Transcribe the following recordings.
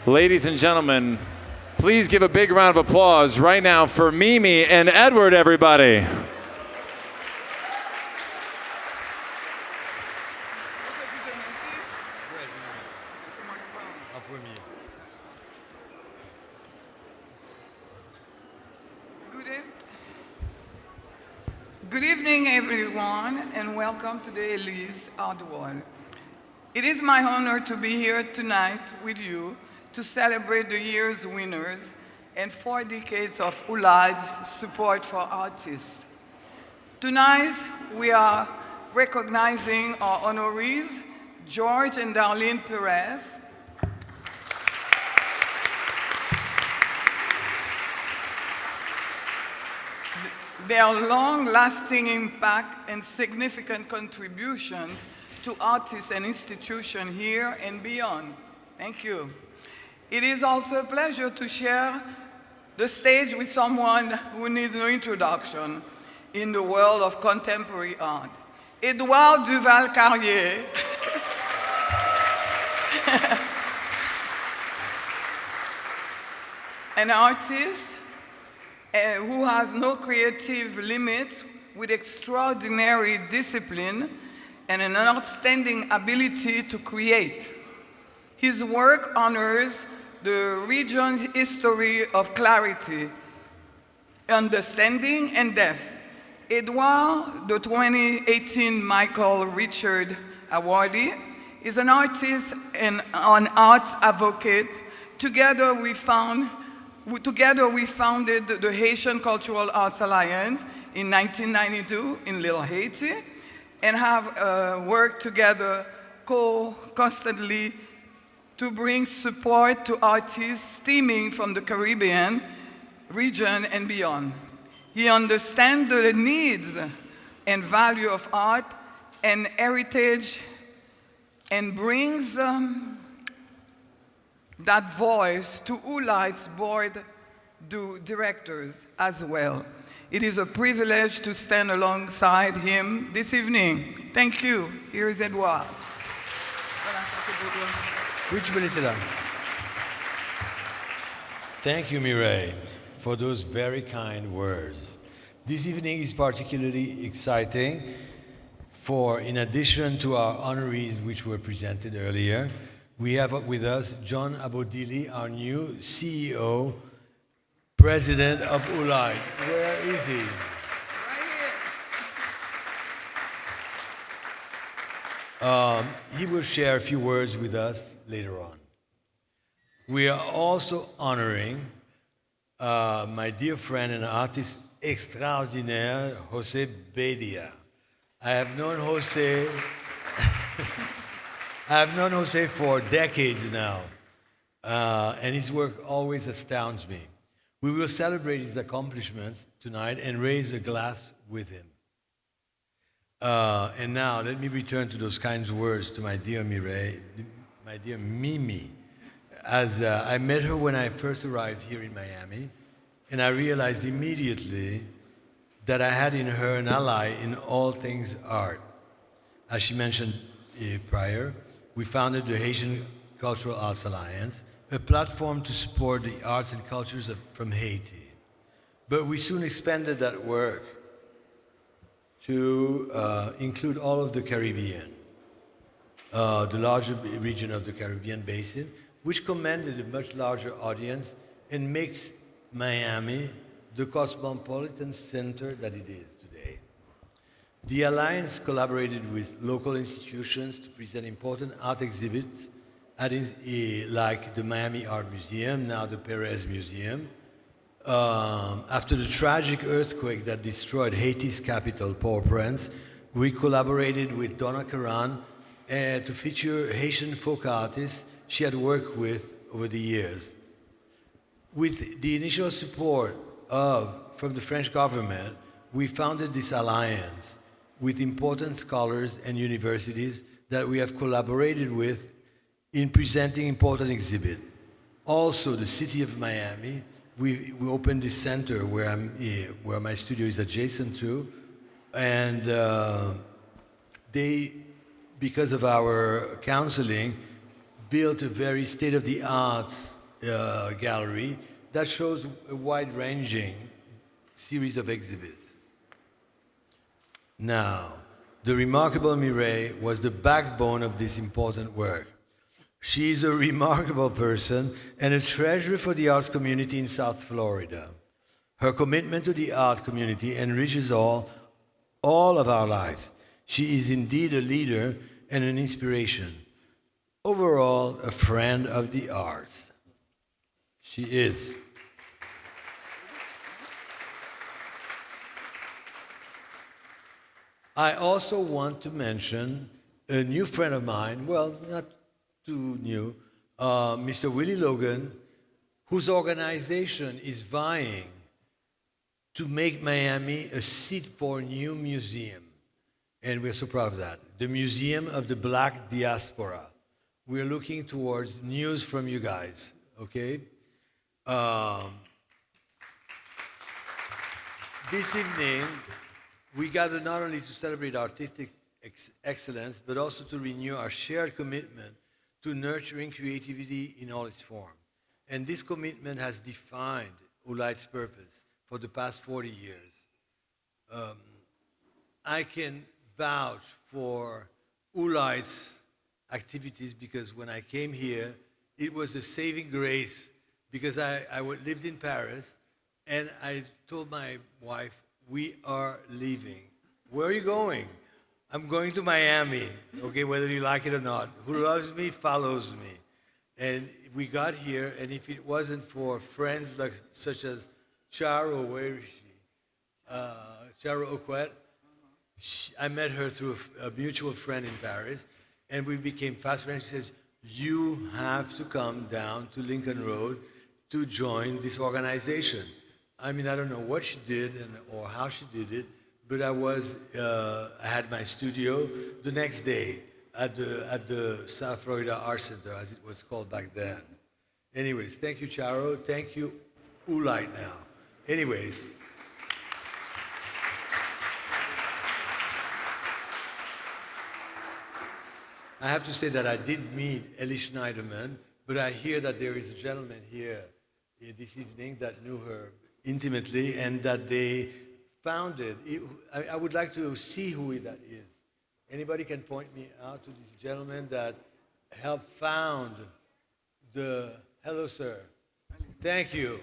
Ladies and gentlemen, please give a big round of applause right now for Mimi and Edward, everybody. Good evening, everyone, and welcome to the Ellies Awards. It is my honor to be here tonight with you to celebrate the year's winners and 4 decades of ULAD's support for artists. Tonight, we are recognizing our honorees, George and Darlene Perez, their long-lasting impact and significant contributions to artists and institutions here and beyond. Thank you. It is also a pleasure to share the stage with someone who needs no introduction in the world of contemporary art. Edouard Duval-Carrier an artist who has no creative limits, with extraordinary discipline and an outstanding ability to create. His work honors the region's history of clarity, understanding, and depth. Edouard, the 2018 Michael Richard Awardee, is an artist and an arts advocate. Together we founded the Haitian Cultural Arts Alliance in 1992 in Little Haiti, and have worked together constantly to bring support to artists stemming from the Caribbean region and beyond. He understands the needs and value of art and heritage and brings that voice to ULAD's board of directors as well. It is a privilege to stand alongside him this evening. Thank you. Here is Edouard. Thank you, Mireille, for those very kind words. This evening is particularly exciting for, in addition to our honorees which were presented earlier, we have with us John Abodili, our new CEO, President of ULAD. Where is he? He will share a few words with us later on. We are also honoring my dear friend and artist extraordinaire, José Bedia. I have known José for decades now, and his work always astounds me. We will celebrate his accomplishments tonight and raise a glass with him. And now, let me return to those kind words to my dear Mireille, my dear Mimi. As I met her when I first arrived here in Miami, and I realized immediately that I had in her an ally in all things art. As she mentioned prior, we founded the Haitian Cultural Arts Alliance, a platform to support the arts and cultures from Haiti. But we soon expanded that work to include all of the Caribbean, the larger region of the Caribbean basin, which commanded a much larger audience and makes Miami the cosmopolitan center that it is today. The Alliance collaborated with local institutions to present important art exhibits like the Miami Art Museum, now the Perez Museum. After the tragic earthquake that destroyed Haiti's capital, Port-au-Prince, we collaborated with Donna Karan to feature Haitian folk artists she had worked with over the years. With the initial support from the French government, we founded this alliance with important scholars and universities that we have collaborated with in presenting important exhibits. Also, the city of Miami, we opened this center where my studio is adjacent to, and they, because of our counseling, built a very state-of-the-art gallery that shows a wide-ranging series of exhibits. Now, the remarkable Mireille was the backbone of this important work. She is a remarkable person and a treasure for the arts community in South Florida. Her commitment to the art community enriches all of our lives. She is indeed a leader and an inspiration. Overall, a friend of the arts. She is. I also want to mention a new friend of mine, well, not too new, Mr. Willie Logan, whose organization is vying to make Miami a seat for a new museum. And we're so proud of that. The Museum of the Black Diaspora. We're looking towards news from you guys, okay? This evening, we gather not only to celebrate artistic excellence, but also to renew our shared commitment to nurturing creativity in all its forms. And this commitment has defined Ulight's purpose for the past 40 years. I can vouch for Ulight's activities because when I came here, it was a saving grace because I lived in Paris and I told my wife, we are leaving. Where are you going? I'm going to Miami, okay, whether you like it or not. Who loves me follows me. And we got here, and if it wasn't for friends such as Charo, where is she? Charo Okwet. I met her through a mutual friend in Paris, and we became fast friends. She says, you have to come down to Lincoln Road to join this organization. I mean, I don't know what she did or how she did it, but I had my studio the next day at the South Florida Art Center, as it was called back then. Anyways, thank you, Charo. Thank you, Ulight now. Anyways. I have to say that I did meet Ellie Schneiderman, but I hear that there is a gentleman here this evening that knew her intimately and that they founded. I would like to see who that is. Anybody can point me out to this gentleman that helped found the... Hello, sir. Thank you.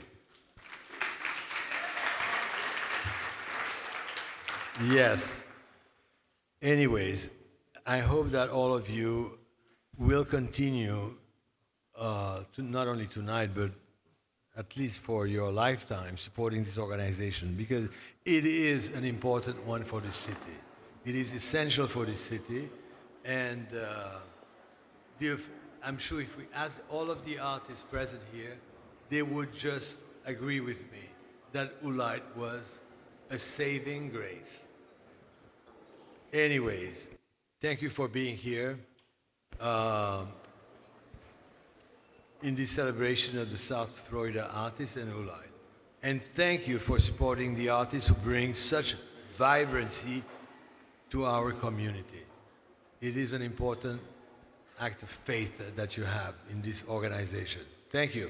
Yes. Anyways, I hope that all of you will continue to not only tonight, but at least for your lifetime, supporting this organization because it is an important one for the city. It is essential for the city, and I'm sure if we ask all of the artists present here, they would just agree with me that Ulight was a saving grace. Anyways, thank you for being here in this celebration of the South Florida artists and Ulight. And thank you for supporting the artists who bring such vibrancy to our community. It is an important act of faith that you have in this organization. Thank you.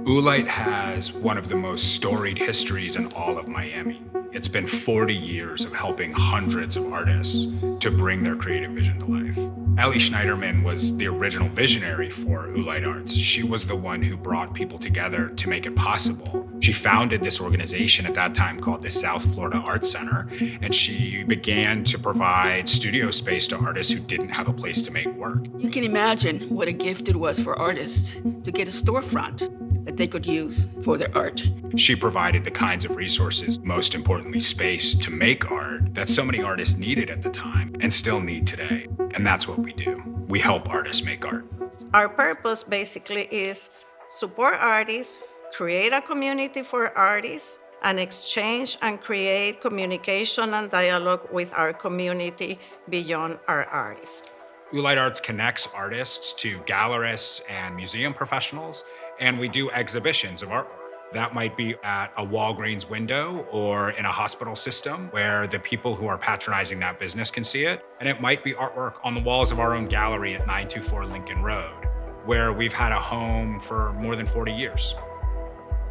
Ulight has one of the most storied histories in all of Miami. It's been 40 years of helping hundreds of artists to bring their creative vision to life. Ellies Schneiderman was the original visionary for Ulight Arts. She was the one who brought people together to make it possible. She founded this organization at that time called the South Florida Arts Center, and she began to provide studio space to artists who didn't have a place to make work. You can imagine what a gift it was for artists to get a storefront that they could use for their art. She provided the kinds of resources, most importantly space, to make art that so many artists needed at the time and still need today. And that's what we do. We help artists make art. Our purpose basically is support artists, create a community for artists, and exchange and create communication and dialogue with our community beyond our artists. Oolite Arts connects artists to gallerists and museum professionals, and we do exhibitions of artwork. That might be at a Walgreens window or in a hospital system where the people who are patronizing that business can see it. And it might be artwork on the walls of our own gallery at 924 Lincoln Road, where we've had a home for more than 40 years.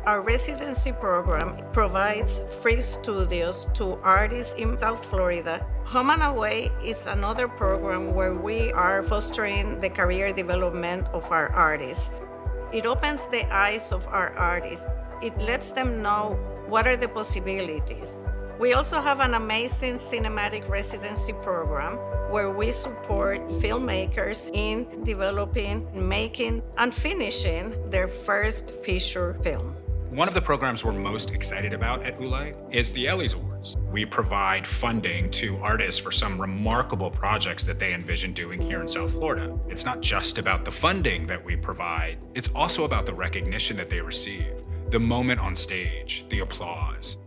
Our residency program provides free studios to artists in South Florida. Home and Away is another program where we are fostering the career development of our artists. It opens the eyes of our artists. It lets them know what are the possibilities. We also have an amazing cinematic residency program where we support filmmakers in developing, making, and finishing their first feature film. One of the programs we're most excited about at Oolite is the Ellies Awards. We provide funding to artists for some remarkable projects that they envision doing here in South Florida. It's not just about the funding that we provide, it's also about the recognition that they receive, the moment on stage, the applause.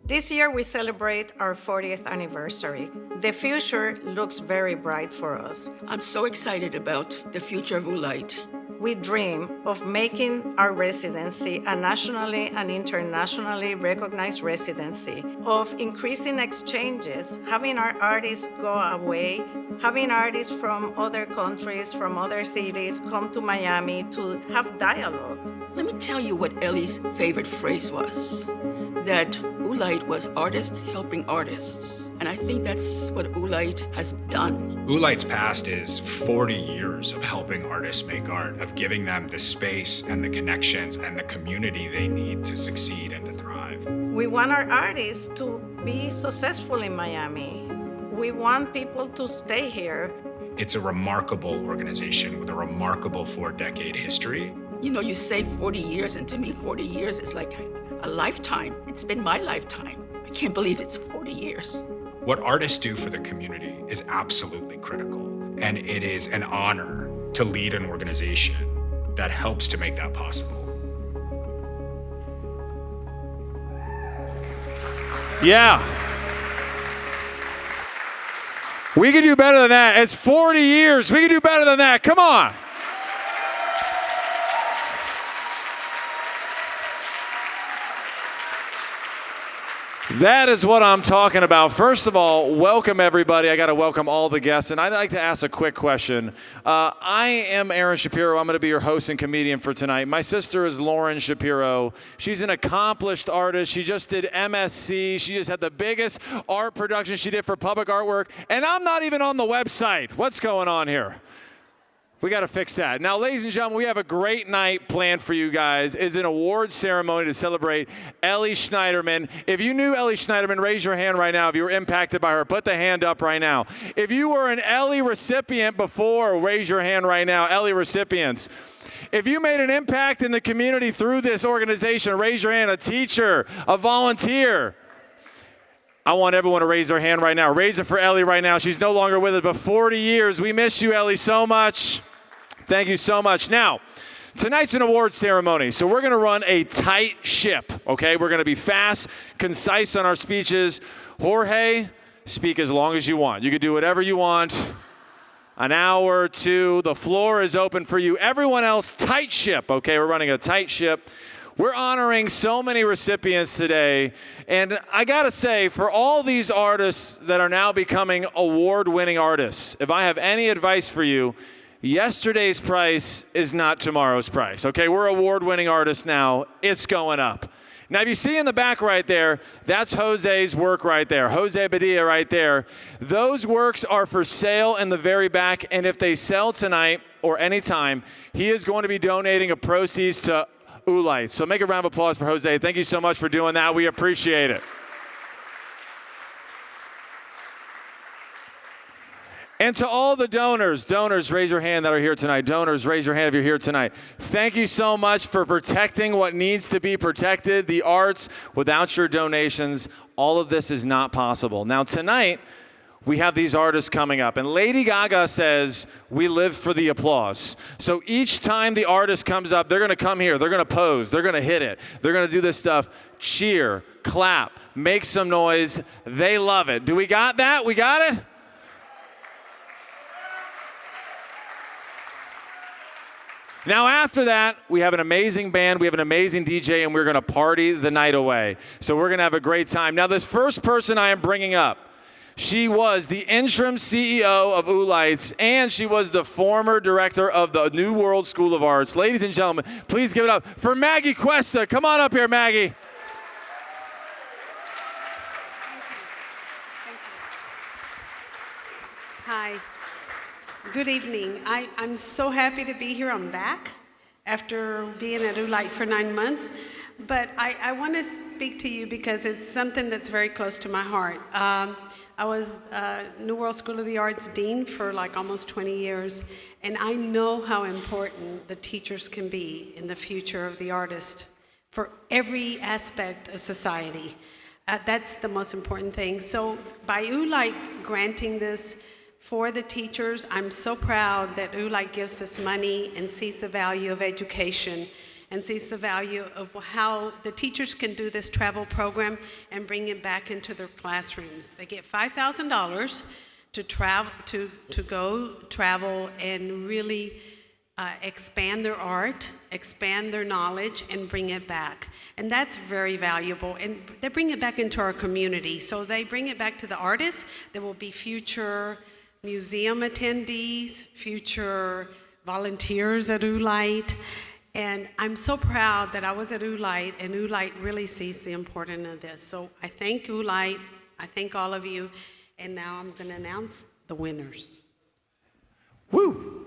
This year we celebrate our 40th anniversary. The future looks very bright for us. I'm so excited about the future of Oolite. We dream of making our residency a nationally and internationally recognized residency, of increasing exchanges, having our artists go away, having artists from other countries, from other cities come to Miami to have dialogue. Let me tell you what Ellie's favorite phrase was, that Oolite was artist helping artists. And I think that's what Oolite has done. Oolite's past is 40 years of helping artists make art, of giving them the space and the connections and the community they need to succeed and to thrive. We want our artists to be successful in Miami. We want people to stay here. It's a remarkable organization with a remarkable 4-decade history. You know, you say 40 years, and to me, 40 years is like a lifetime. It's been my lifetime. I can't believe it's 40 years. What artists do for the community is absolutely critical, and it is an honor to lead an organization that helps to make that possible. Yeah. We can do better than that. It's 40 years. We can do better than that. Come on. That is what I'm talking about. First of all, welcome everybody. I got to welcome all the guests, and I'd like to ask a quick question. I am Aaron Shapiro. I'm going to be your host and comedian for tonight. My sister is Lauren Shapiro. She's an accomplished artist. She just did MSc. She just had the biggest art production she did for public artwork, and I'm not even on the website. What's going on here? We got to fix that. Now, ladies and gentlemen, we have a great night planned for you guys. It's an awards ceremony to celebrate Ellies Schneiderman. If you knew Ellies Schneiderman, raise your hand right now. If you were impacted by her, put the hand up right now. If you were an Ellie recipient before, raise your hand right now. Ellie recipients. If you made an impact in the community through this organization, raise your hand. A teacher, a volunteer. I want everyone to raise their hand right now. Raise it for Ellie right now. She's no longer with us, but 40 years. We miss you, Ellie, so much. Thank you so much. Now, tonight's an awards ceremony, so we're going to run a tight ship, okay? We're going to be fast, concise on our speeches. Jorge, speak as long as you want. You can do whatever you want. An hour or two. The floor is open for you. Everyone else, tight ship, okay? We're running a tight ship. We're honoring so many recipients today, and I gotta say, for all these artists that are now becoming award-winning artists, if I have any advice for you, yesterday's price is not tomorrow's price, okay? We're award-winning artists now. It's going up. Now, if you see in the back right there, that's Jose's work right there, Jose Padilla right there. Those works are for sale in the very back, and if they sell tonight or anytime, he is going to be donating a proceeds to Oolite. So make a round of applause for Jose. Thank you so much for doing that. We appreciate it. And to all the donors, raise your hand that are here tonight. Donors, raise your hand if you're here tonight. Thank you so much for protecting what needs to be protected, the arts. Without your donations, all of this is not possible. Now tonight, we have these artists coming up, and Lady Gaga says, we live for the applause. So each time the artist comes up, they're gonna come here, they're gonna pose, they're gonna hit it, they're gonna do this stuff, cheer, clap, make some noise. They love it. Do we got that? We got it? Now, after that, we have an amazing band, we have an amazing DJ, and we're going to party the night away. So we're going to have a great time. Now, this first person I am bringing up, she was the interim CEO of Ulights, and she was the former director of the New World School of Arts. Ladies and gentlemen, please give it up for Maggie Cuesta. Come on up here, Maggie. Hi. Good evening. I'm so happy to be here. I'm back after being at Ulight for 9 months. But I want to speak to you because it's something that's very close to my heart. I was New World School of the Arts Dean for like almost 20 years, and I know how important the teachers can be in the future of the artist for every aspect of society. That's the most important thing. So by Ulight granting this for the teachers, I'm so proud that Ulight gives us money and sees the value of education and sees the value of how the teachers can do this travel program and bring it back into their classrooms. They get $5,000 to travel, to go travel and really expand their art, expand their knowledge, and bring it back. And that's very valuable. And they bring it back into our community. So they bring it back to the artists. There will be future museum attendees, future volunteers at Ulight. And I'm so proud that I was at Ulight, and Ulight really sees the importance of this. So I thank Ulight, I thank all of you, and now I'm going to announce the winners. Woo!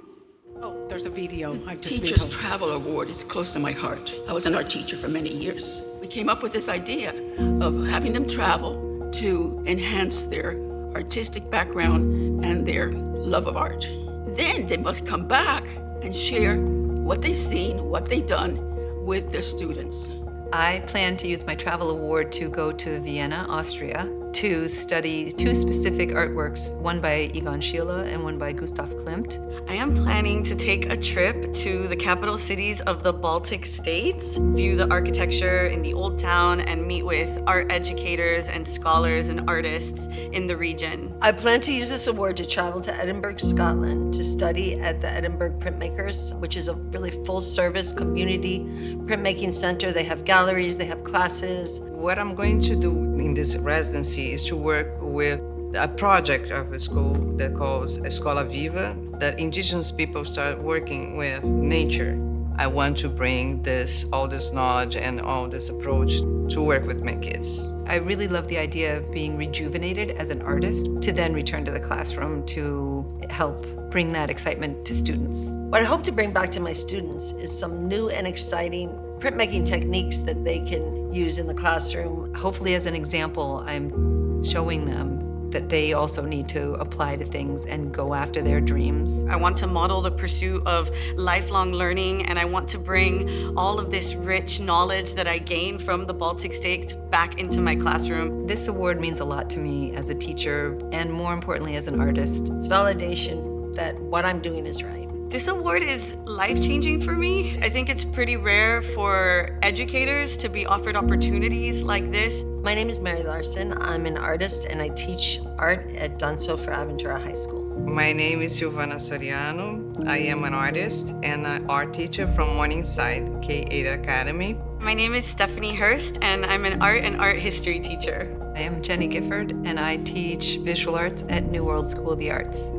Oh, there's a video. Teachers Travel Award is close to my heart. I was an art teacher for many years. We came up with this idea of having them travel to enhance their artistic background and their love of art. Then they must come back and share what they've seen, what they've done with their students. I plan to use my travel award to go to Vienna, Austria, to study 2 specific artworks, one by Egon Schiele and one by Gustav Klimt. I am planning to take a trip to the capital cities of the Baltic states, view the architecture in the Old Town, and meet with art educators and scholars and artists in the region. I plan to use this award to travel to Edinburgh, Scotland, to study at the Edinburgh Printmakers, which is a really full-service community printmaking center. They have galleries, they have classes. What I'm going to do in this residency is to work with a project of a school that calls Escola Viva, that indigenous people start working with nature. I want to bring all this knowledge and all this approach to work with my kids. I really love the idea of being rejuvenated as an artist to then return to the classroom to help bring that excitement to students. What I hope to bring back to my students is some new and exciting printmaking techniques that they can use in the classroom. Hopefully, as an example, I'm showing them that they also need to apply to things and go after their dreams. I want to model the pursuit of lifelong learning, and I want to bring all of this rich knowledge that I gained from the Baltic states back into my classroom. This award means a lot to me as a teacher and more importantly as an artist. It's validation that what I'm doing is right. This award is life-changing for me. I think it's pretty rare for educators to be offered opportunities like this. My name is Mary Larson. I'm an artist and I teach art at Danso for Aventura High School. My name is Silvana Soriano. I am an artist and an art teacher from Morningside K8 Academy. My name is Stephanie Hurst, and I'm an art and art history teacher. I am Jenny Gifford, and I teach visual arts at New World School of the Arts.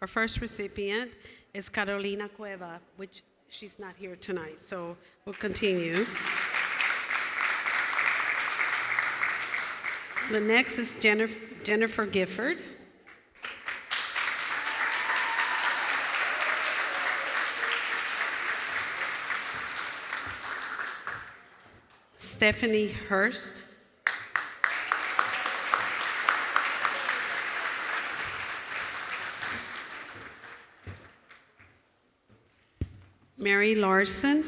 Our first recipient is Carolina Cueva, which she's not here tonight, so we'll continue. The next is Jennifer Gifford. Stephanie Hurst. Mary Larson.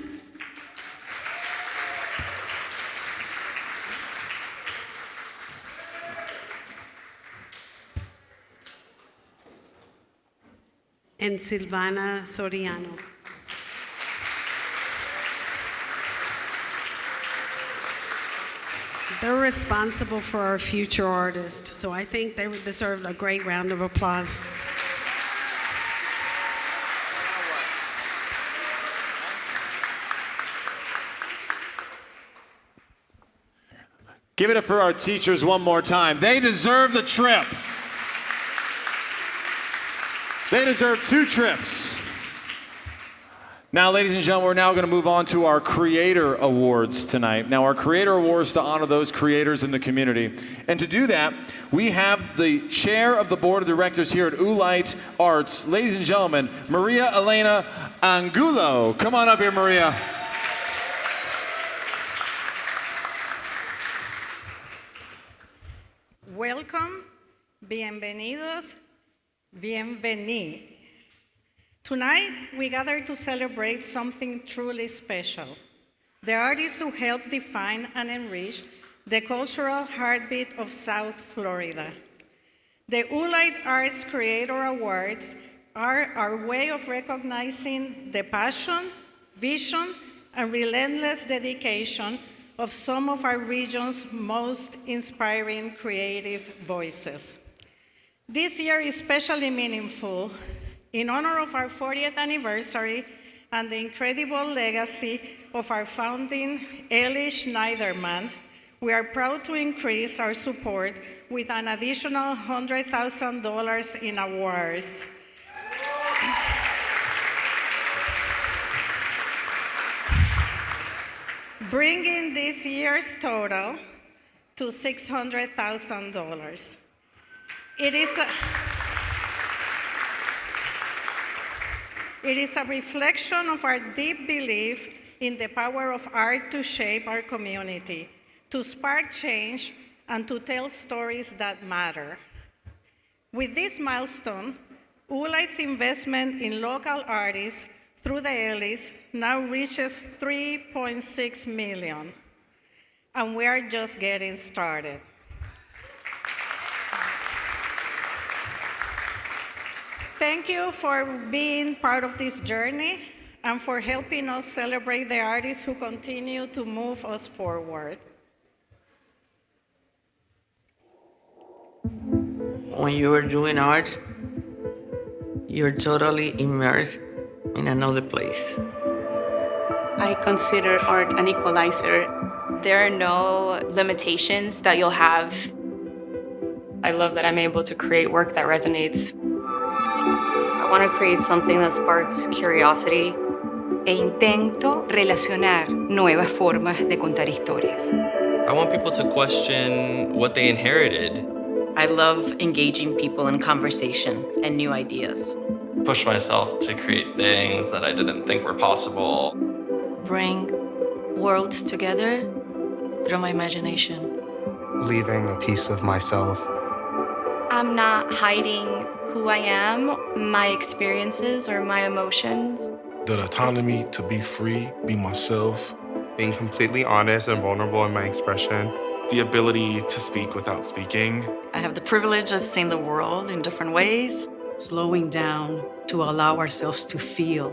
And Silvana Soriano. They're responsible for our future artists, so I think they deserve a great round of applause. Give it up for our teachers one more time. They deserve the trip. They deserve 2 trips. Now, ladies and gentlemen, we're now going to move on to our Creator Awards tonight. Now, our Creator Awards to honor those creators in the community. And to do that, we have the chair of the board of directors here at Unedited Arts. Ladies and gentlemen, Maria Elena Angulo. Come on up here, Maria. Welcome, bienvenidos, bienveni. Tonight, we gather to celebrate something truly special. The artists who helped define and enrich the cultural heartbeat of South Florida. The Unedited Arts Creator Awards are our way of recognizing the passion, vision, and relentless dedication of some of our region's most inspiring creative voices. This year is especially meaningful in honor of our 40th anniversary and the incredible legacy of our founding Ellies Schneiderman. We are proud to increase our support with an additional $100,000 in awards. Bringing this year's total to $600,000. It is a reflection of our deep belief in the power of art to shape our community, to spark change, and to tell stories that matter. With this milestone, Unedited's investment in local artists through the Ellies now reaches $3.6 million, and we are just getting started. Thank you for being part of this journey and for helping us celebrate the artists who continue to move us forward. When you are doing art, you're totally immersed in another place. I consider art an equalizer. There are no limitations that you'll have. I love that I'm able to create work that resonates. I want to create something that sparks curiosity. E intento relacionar nuevas formas de contar historias. I want people to question what they inherited. I love engaging people in conversation and new ideas. Push myself to create things that I didn't think were possible. Bring worlds together through my imagination. Leaving a piece of myself. I'm not hiding who I am, my experiences, or my emotions. The autonomy to be free, be myself. Being completely honest and vulnerable in my expression. The ability to speak without speaking. I have the privilege of seeing the world in different ways. Slowing down to allow ourselves to feel,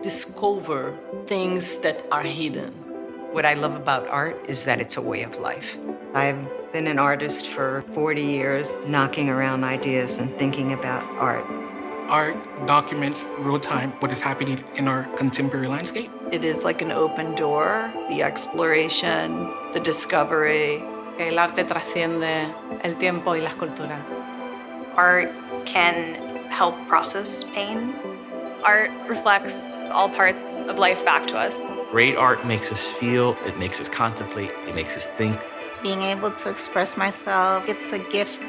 discover things that are hidden. What I love about art is that it's a way of life. I've been an artist for 40 years, knocking around ideas and thinking about art. Art documents real-time what is happening in our contemporary landscape. It is like an open door, the exploration, the discovery. El arte trasciende el tiempo y las culturas. Art can help process pain. Art reflects all parts of life back to us. Great art makes us feel, it makes us contemplate, it makes us think. Being able to express myself, it's a gift.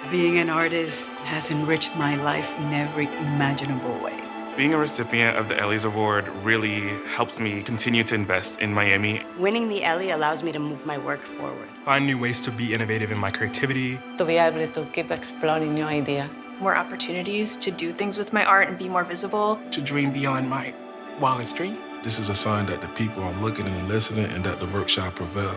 Being an artist has enriched my life in every imaginable way. Being a recipient of the Ellies Award really helps me continue to invest in Miami. Winning the Ellie allows me to move my work forward. Find new ways to be innovative in my creativity. To be able to keep exploring new ideas. More opportunities to do things with my art and be more visible. To dream beyond my wildest dream. This is a sign that the people are looking and listening and that the work shall prevail.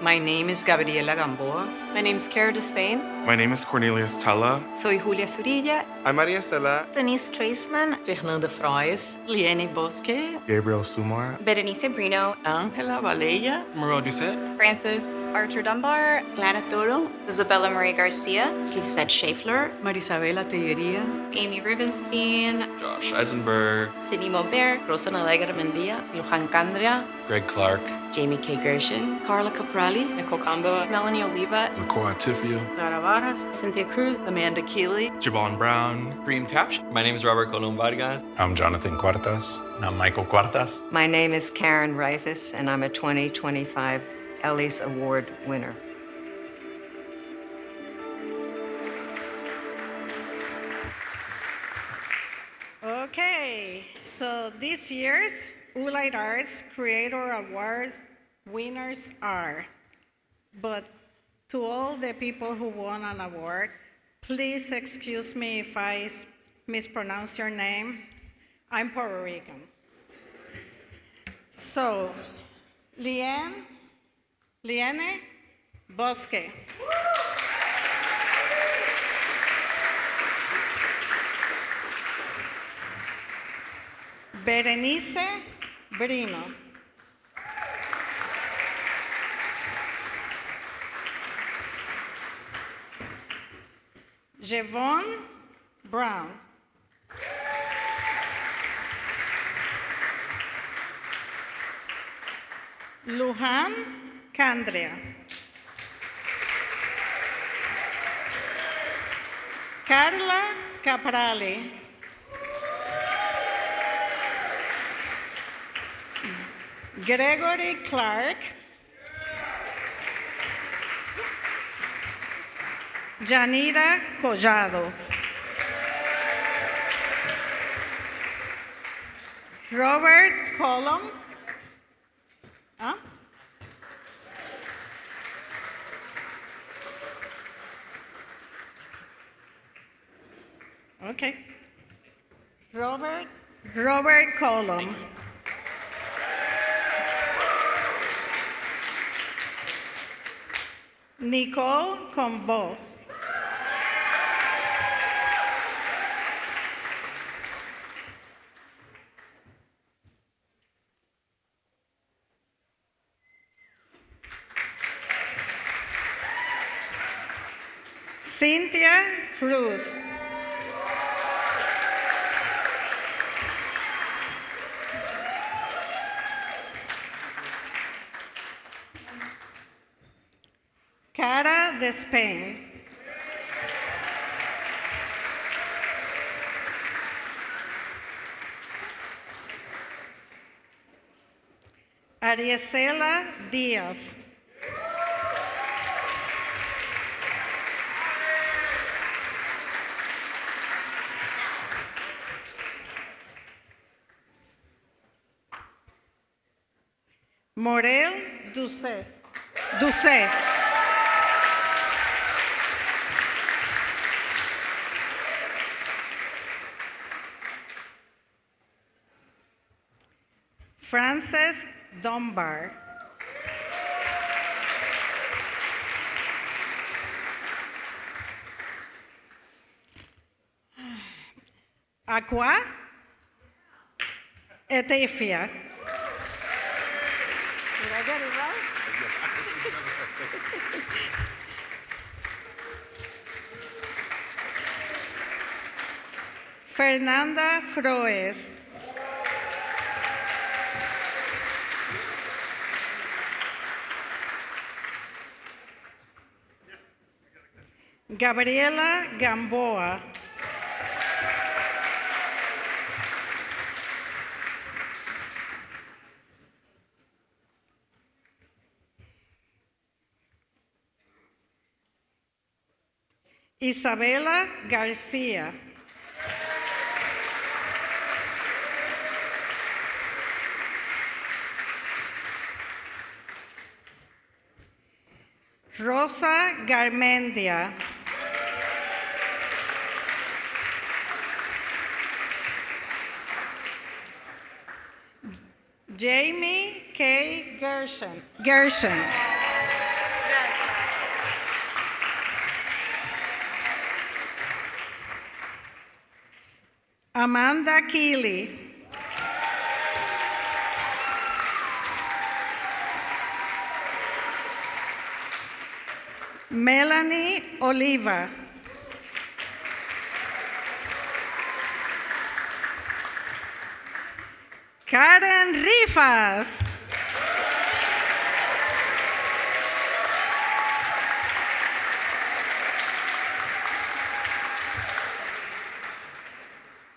My name is Gabriela Gamboa. My name's Cara Despain. My name is Cornelius Tella. Soy Julia Zurilla. I'm Maria Sela. Denise Traceman. Fernanda Frois. Liene Bosque. Gabriel Sumar. Berenice Brino. Angela Valleja. Moreau Doucet. Francis Archer Dunbar. Clara Toro. Isabella Marie Garcia. Lisette Schaeffler. Marisabela Telleria. Amy Rubenstein. Josh Eisenberg. Sydney Maubert. Rosa Nalegra Mendia. Johan Candria. Greg Clark. Jamie K. Gershon. Carla Caprali. Nicole Combo. Melanie Oliva. Zakoa Tifia. Clara Varas. Cynthia Cruz. Amanda Keeley. Javon Brown. Kareem Tapsh. My name is Robert Colón Vargas. I'm Jonathan Cuartas. I'm Michael Cuartas. My name is Karen Reifus, and I'm a 2025 Ellies Award winner. Okay, so this year's Unedited Arts Creator Awards winners are, but to all the people who won an award, please excuse me if I mispronounce your name. I'm Puerto Rican. So, Liene Bosque. Berenice Brino. Javon Brown. Lujan Candria. Carla Caprali. Gregory Clark. Janira Collado. Robert Colum. Huh? Okay. Robert Colum. Nicole Combo. Cynthia Cruz. Cara Despain. Ariesela Díaz. Morel Doucet. Frances Dunbar. Aqua Etefia. Did I get it right? Fernanda Froes. Gabriela Gamboa. Isabela Garcia. Rosa Garmendia. Jamie K. Gershon. Amanda Keeley. Melanie Oliva. Karen Rifas.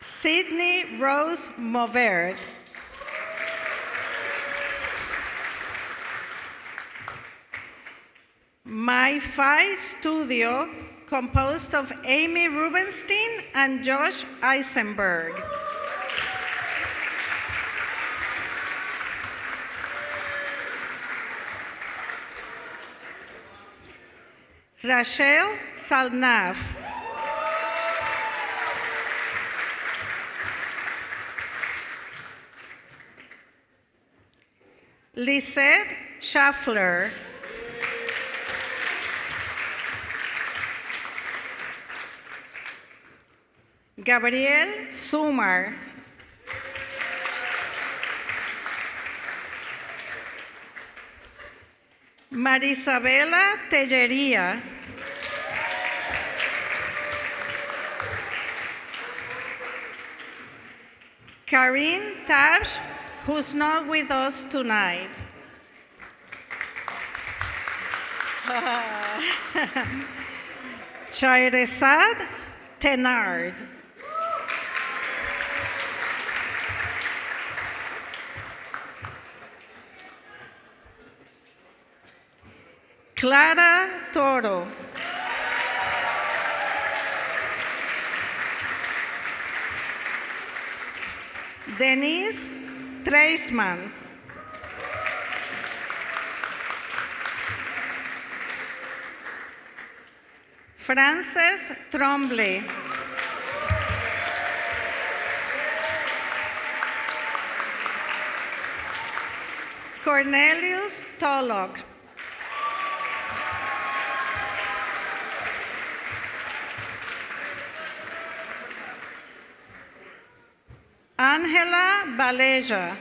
Sydney Rose Movert. My Phi Studio, composed of Amy Rubenstein and Josh Eisenberg. Rachel Salnaf. Lisette Schaffler. Gabriel Sumar. Marisabela Tellería. Karin Tabsh, who's not with us tonight. Shahrazad Tenard. Clara Toro. Denise Treisman. Frances Trombley. Cornelius Tollock. Angela Baleja.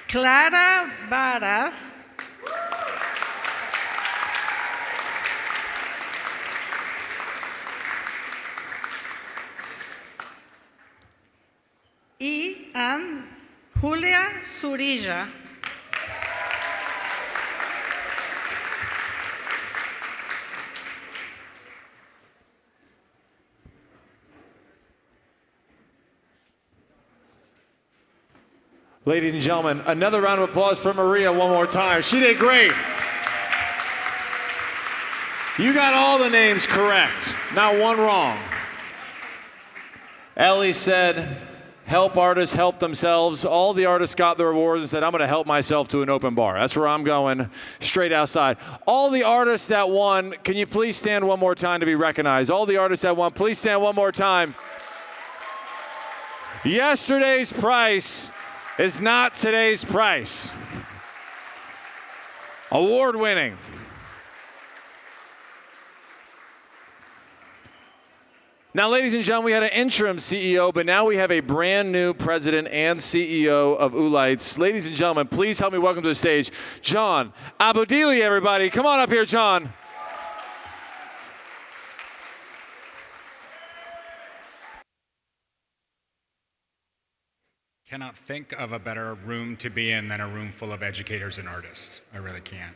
Clara Varas. And Julia Surilla. Ladies and gentlemen, another round of applause for Maria one more time. She did great. You got all the names correct, not one wrong. Ellie said, help artists help themselves. All the artists got their awards and said, I'm going to help myself to an open bar. That's where I'm going, straight outside. All the artists that won, can you please stand one more time to be recognized? All the artists that won, please stand one more time. Yesterday's price is not today's price. Award winning. Now, ladies and gentlemen, we had an interim CEO, but now we have a brand new president and CEO of Oolites. Ladies and gentlemen, please help me welcome to the stage, John Abudili, everybody. Come on up here, John. Cannot think of a better room to be in than a room full of educators and artists. I really can't.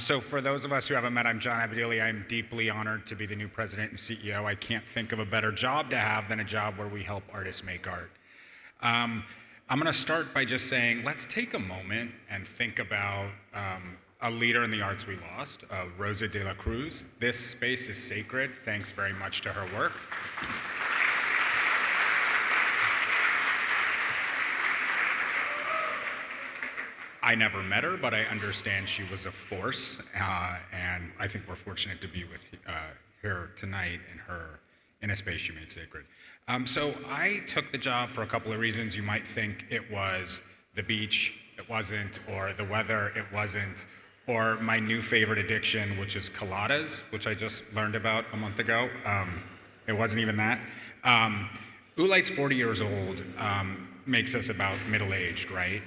So for those of us who haven't met, I'm John Abudili. I'm deeply honored to be the new president and CEO. I can't think of a better job to have than a job where we help artists make art. I'm going to start by just saying, let's take a moment and think about a leader in the arts we lost, Rosa de la Cruz. This space is sacred. Thanks very much to her work. I never met her, but I understand she was a force, and I think we're fortunate to be with her tonight in a space she made sacred. So I took the job for a couple of reasons. You might think it was the beach, it wasn't, or the weather, it wasn't, or my new favorite addiction, which is coladas, which I just learned about a month ago. It wasn't even that. Oolite's 40 years old, makes us about middle-aged, right?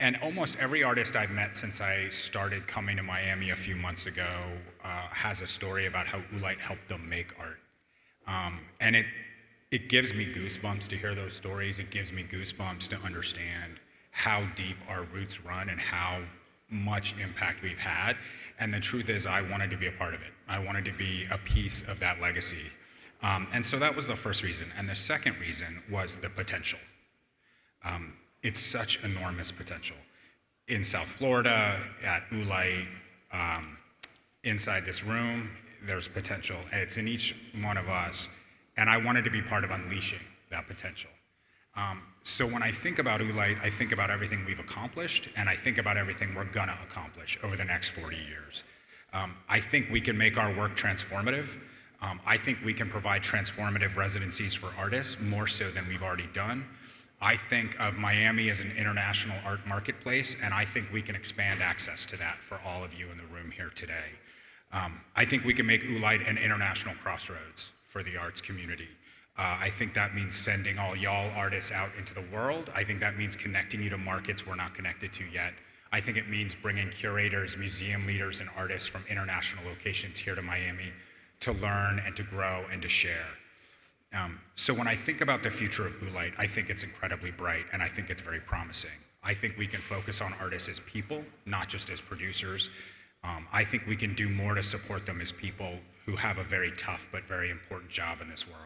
And almost every artist I've met since I started coming to Miami a few months ago has a story about how Oolite helped them make art. And it gives me goosebumps to hear those stories. It gives me goosebumps to understand how deep our roots run and how much impact we've had. And the truth is, I wanted to be a part of it. I wanted to be a piece of that legacy. And so that was the first reason. And the second reason was the potential. It's such enormous potential. In South Florida, at Oolite, inside this room, there's potential. It's in each one of us. And I wanted to be part of unleashing that potential. So when I think about Oolite, I think about everything we've accomplished, and I think about everything we're gonna accomplish over the next 40 years. I think we can make our work transformative. I think we can provide transformative residencies for artists, more so than we've already done. I think of Miami as an international art marketplace, and I think we can expand access to that for all of you in the room here today. I think we can make Oolite an international crossroads for the arts community. I think that means sending all y'all artists out into the world. I think that means connecting you to markets we're not connected to yet. I think it means bringing curators, museum leaders, and artists from international locations here to Miami to learn and to grow and to share. So when I think about the future of Oolite, I think it's incredibly bright, and I think it's very promising. I think we can focus on artists as people, not just as producers. I think we can do more to support them as people who have a very tough but very important job in this world.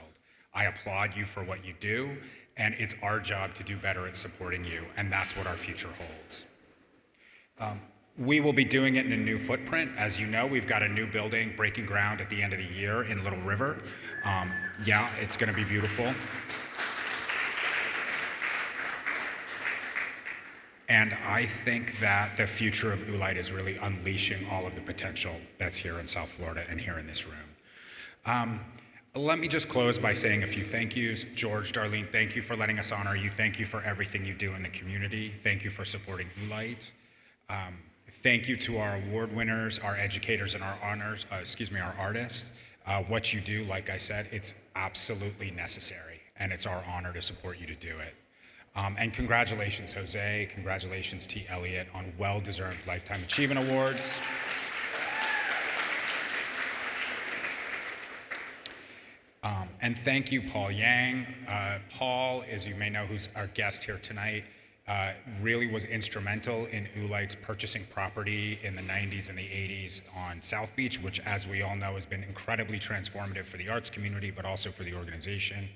I applaud you for what you do, and it's our job to do better at supporting you, and that's what our future holds. We will be doing it in a new footprint. As you know, we've got a new building breaking ground at the end of the year in Little River. Yeah, it's gonna be beautiful. And I think that the future of Oolite is really unleashing all of the potential that's here in South Florida and here in this room. Let me just close by saying a few thank yous. George, Darlene, thank you for letting us honor you. Thank you for everything you do in the community. Thank you for supporting Oolite. Thank you to our award winners, our educators, and our our artists. What you do, like I said, it's absolutely necessary, and it's our honor to support you to do it. And congratulations, Jose. Congratulations, T. Elliott, on well-deserved Lifetime Achievement Awards. And thank you, Paul Yang. Paul, as you may know, who's our guest here tonight, really was instrumental in Oolite's purchasing property in the 90s and the 80s on South Beach, which, as we all know, has been incredibly transformative for the arts community, but also for the organization.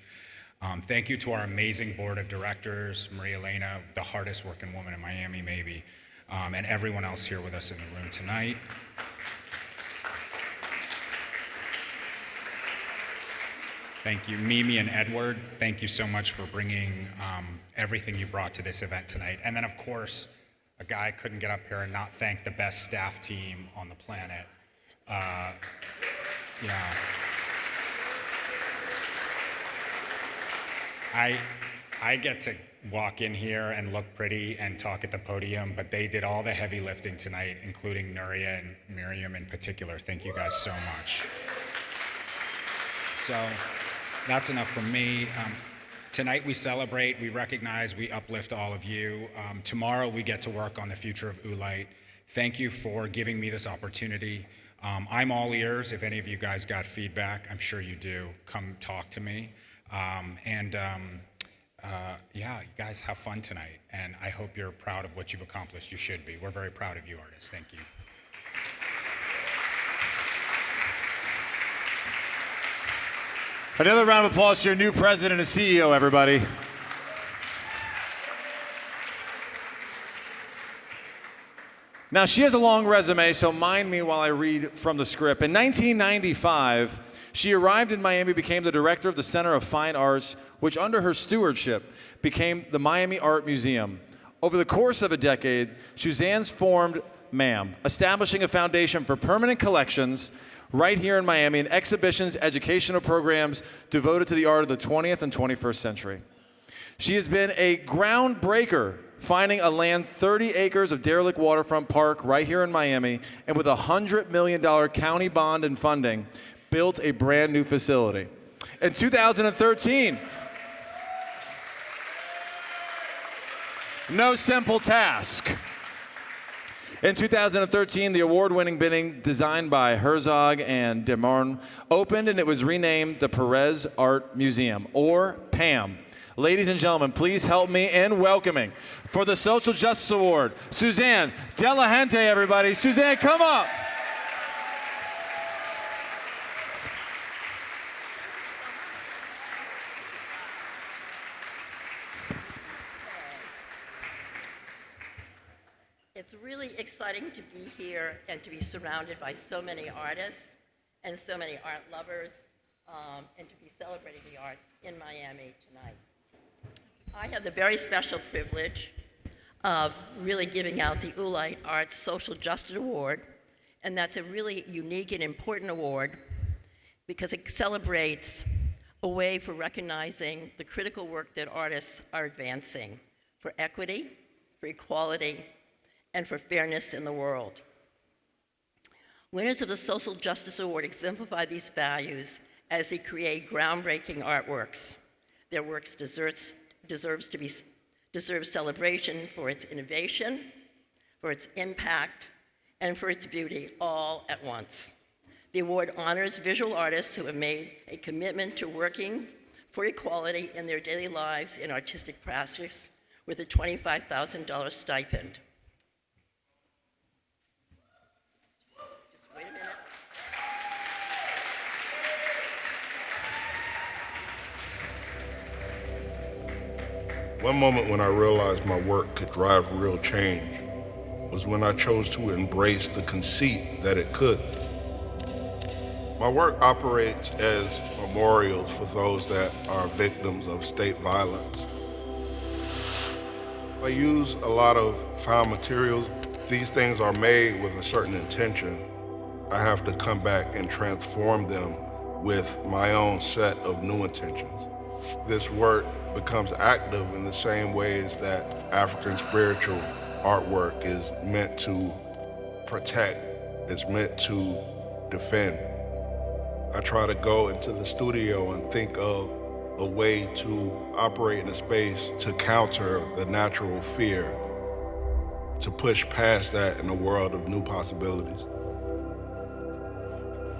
Thank you to our amazing board of directors, Maria Elena, the hardest working woman in Miami, maybe, and everyone else here with us in the room tonight. Thank you, Mimi and Edward. Thank you so much for bringing everything you brought to this event tonight. And then, of course, a guy couldn't get up here and not thank the best staff team on the planet. Yeah. I get to walk in here and look pretty and talk at the podium, but they did all the heavy lifting tonight, including Nuria and Miriam in particular. Thank you guys so much. So that's enough from me. Tonight we celebrate, we recognize, we uplift all of you. Tomorrow we get to work on the future of Oolite. Thank you for giving me this opportunity. I'm all ears. If any of you guys got feedback, I'm sure you do, come talk to me. Yeah, you guys have fun tonight, and I hope you're proud of what you've accomplished. You should be. We're very proud of you, artists. Thank you. Another round of applause to your new president and CEO, everybody. Now, she has a long resume, so mind me while I read from the script. In 1995, she arrived in Miami, became the director of the Center of Fine Arts, which under her stewardship became the Miami Art Museum. Over the course of a decade, Suzanne's formed MAM, establishing a foundation for permanent collections right here in Miami and exhibitions, educational programs devoted to the art of the 20th and 21st century. She has been a groundbreaker finding a land 30 acres of derelict waterfront park right here in Miami, and with a $100 million county bond and funding, built a brand new facility. In 2013, no simple task. In 2013, the award-winning building designed by Herzog and de Morn opened, and it was renamed the Perez Art Museum, or PAM. Ladies and gentlemen, please help me in welcoming, for the Social Justice Award, Suzanne De La Gente, everybody. Suzanne, come up. It's really exciting to be here and to be surrounded by so many artists and so many art lovers, and to be celebrating the arts in Miami tonight. I have the very special privilege of really giving out the Oolite Arts Social Justice Award, and that's a really unique and important award because it celebrates a way for recognizing the critical work that artists are advancing for equity, for equality, and for fairness in the world. Winners of the Social Justice Award exemplify these values as they create groundbreaking artworks. Their works deserves celebration for its innovation, for its impact, and for its beauty all at once. The award honors visual artists who have made a commitment to working for equality in their daily lives in artistic practice with a $25,000 stipend. One moment when I realized my work could drive real change was when I chose to embrace the conceit that it could. My work operates as memorials for those that are victims of state violence. I use a lot of found materials. These things are made with a certain intention. I have to come back and transform them with my own set of new intentions. This work becomes active in the same ways that African spiritual artwork is meant to protect, it's meant to defend. I try to go into the studio and think of a way to operate in a space to counter the natural fear, to push past that in a world of new possibilities.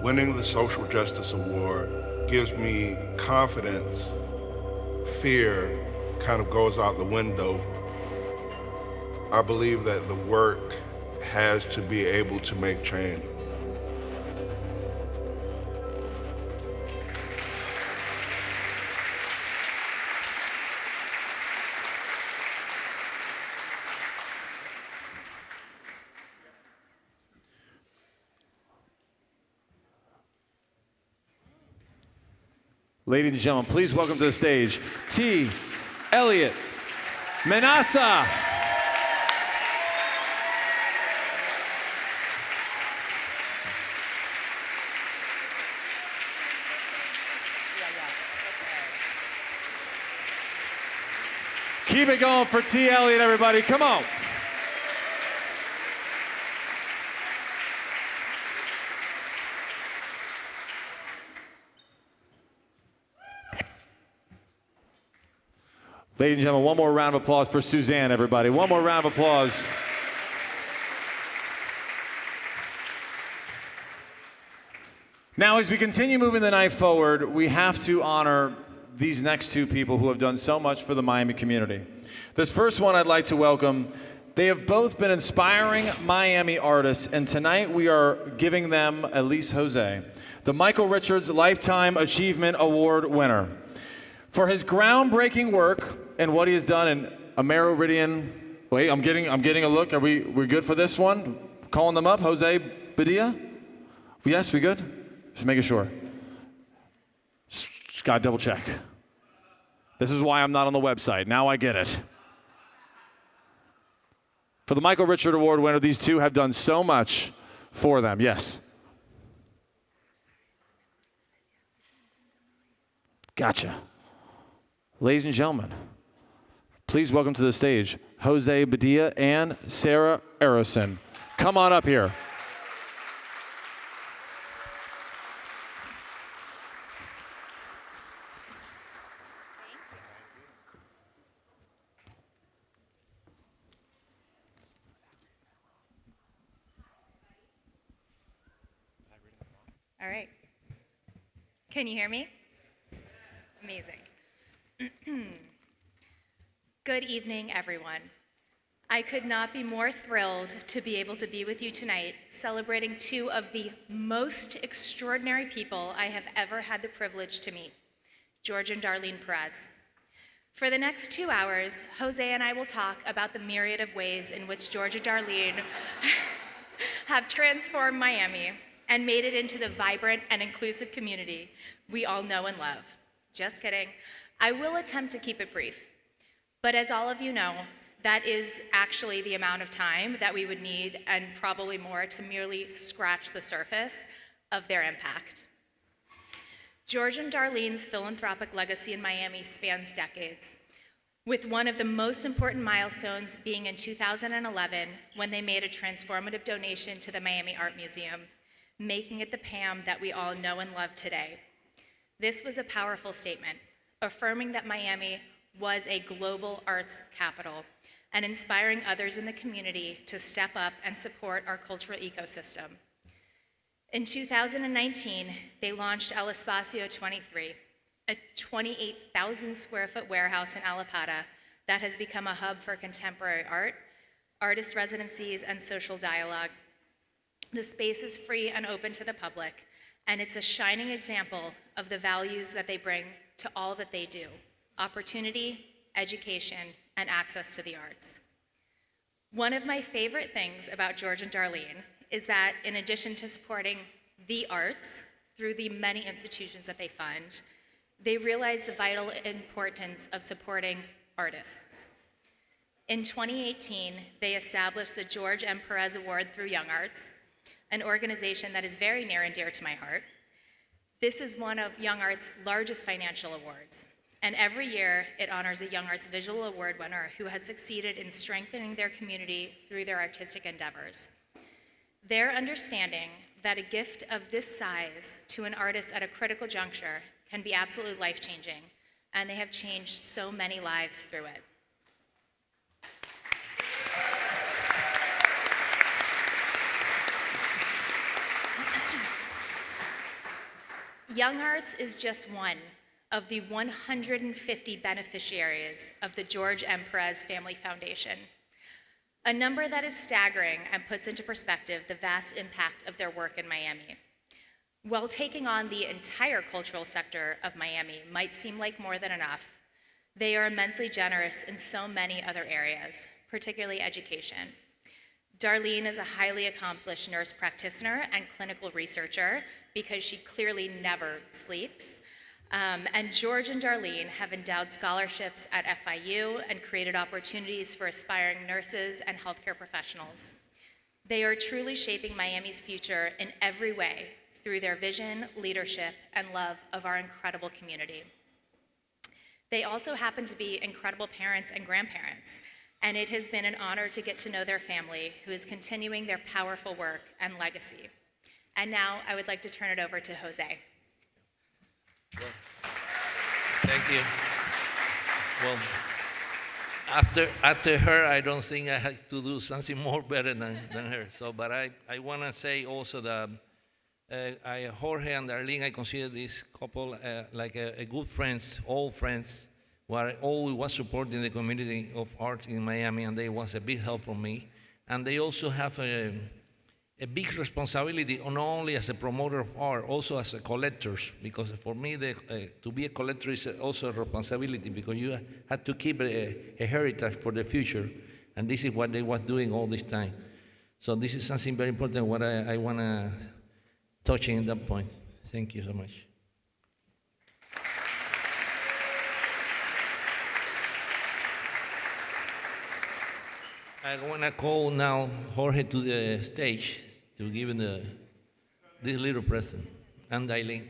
Winning the Social Justice Award gives me confidence. Fear kind of goes out the window. I believe that the work has to be able to make change. Ladies and gentlemen, please welcome to the stage T. Elliot Manassa. Keep it going for T. Elliot, everybody. Come on. Ladies and gentlemen, one more round of applause for Suzanne, everybody. One more round of applause. Now, as we continue moving the night forward, we have to honor these next two people who have done so much for the Miami community. This first one I'd like to welcome. They have both been inspiring Miami artists, and tonight we are giving them Ellies Jose, the Michael Richards Lifetime Achievement Award winner. For his groundbreaking work and what he has done in Amerindian. Wait, I'm getting a look. We're good for this one? Calling them up, Jose Badia? Yes, we good? Just making sure. Just gotta double check. This is why I'm not on the website. Now I get it. For the Michael Richard Award winner, these two have done so much for them. Yes. Gotcha. Ladies and gentlemen, please welcome to the stage Jose Badilla and Sarah Arison. Come on up here. All right. Can you hear me? Amazing. Good evening, everyone. I could not be more thrilled to be able to be with you tonight, celebrating two of the most extraordinary people I have ever had the privilege to meet, George and Darlene Perez. For the next 2 hours, Jose and I will talk about the myriad of ways in which George and Darlene have transformed Miami and made it into the vibrant and inclusive community we all know and love. Just kidding. I will attempt to keep it brief. But as all of you know, that is actually the amount of time that we would need, and probably more, to merely scratch the surface of their impact. George and Darlene's philanthropic legacy in Miami spans decades, with one of the most important milestones being in 2011 when they made a transformative donation to the Miami Art Museum, making it the PAM that we all know and love today. This was a powerful statement, affirming that Miami was a global arts capital and inspiring others in the community to step up and support our cultural ecosystem. In 2019, they launched El Espacio 23, a 28,000 square foot warehouse in Alapata that has become a hub for contemporary art, artist residencies, and social dialogue. The space is free and open to the public, and it's a shining example of the values that they bring to all that they do: opportunity, education, and access to the arts. One of my favorite things about George and Darlene is that in addition to supporting the arts through the many institutions that they fund, they realize the vital importance of supporting artists. In 2018, they established the George M. Perez Award through Young Arts, an organization that is very near and dear to my heart. This is one of Young Arts' largest financial awards, and every year it honors a Young Arts Visual Award winner who has succeeded in strengthening their community through their artistic endeavors. Their understanding that a gift of this size to an artist at a critical juncture can be absolutely life-changing, and they have changed so many lives through it. Young Arts is just one of the 150 beneficiaries of the George M. Perez Family Foundation, a number that is staggering and puts into perspective the vast impact of their work in Miami. While taking on the entire cultural sector of Miami might seem like more than enough, they are immensely generous in so many other areas, particularly education. Darlene is a highly accomplished nurse practitioner and clinical researcher because she clearly never sleeps. And George and Darlene have endowed scholarships at FIU and created opportunities for aspiring nurses and healthcare professionals. They are truly shaping Miami's future in every way through their vision, leadership, and love of our incredible community. They also happen to be incredible parents and grandparents, and it has been an honor to get to know their family, who is continuing their powerful work and legacy. And now I would like to turn it over to Jose. Thank you. Well, after her, I don't think I had to do something more better than her. So, but I want to say also that Jorge and Darlene, I consider this couple like a good friends, old friends, who are always supporting the community of art in Miami, and they was a big help for me. And they also have a big responsibility, not only as a promoter of art, also as a collectors, because for me, to be a collector is also a responsibility, because you have to keep a heritage for the future, and this is what they was doing all this time. So this is something very important, what I want to touch in that point. Thank you so much. I want to call now Jorge to the stage to give him this little present, and Darlene.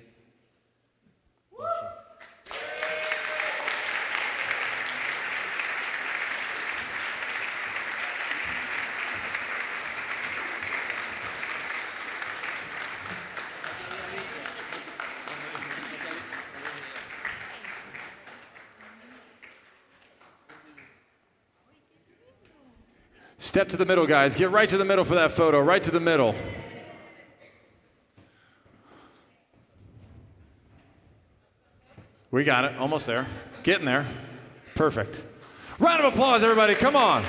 Step to the middle, guys. Get right to the middle for that photo. Right to the middle. We got it. Almost there. Getting there. Perfect. Round of applause, everybody. Come on.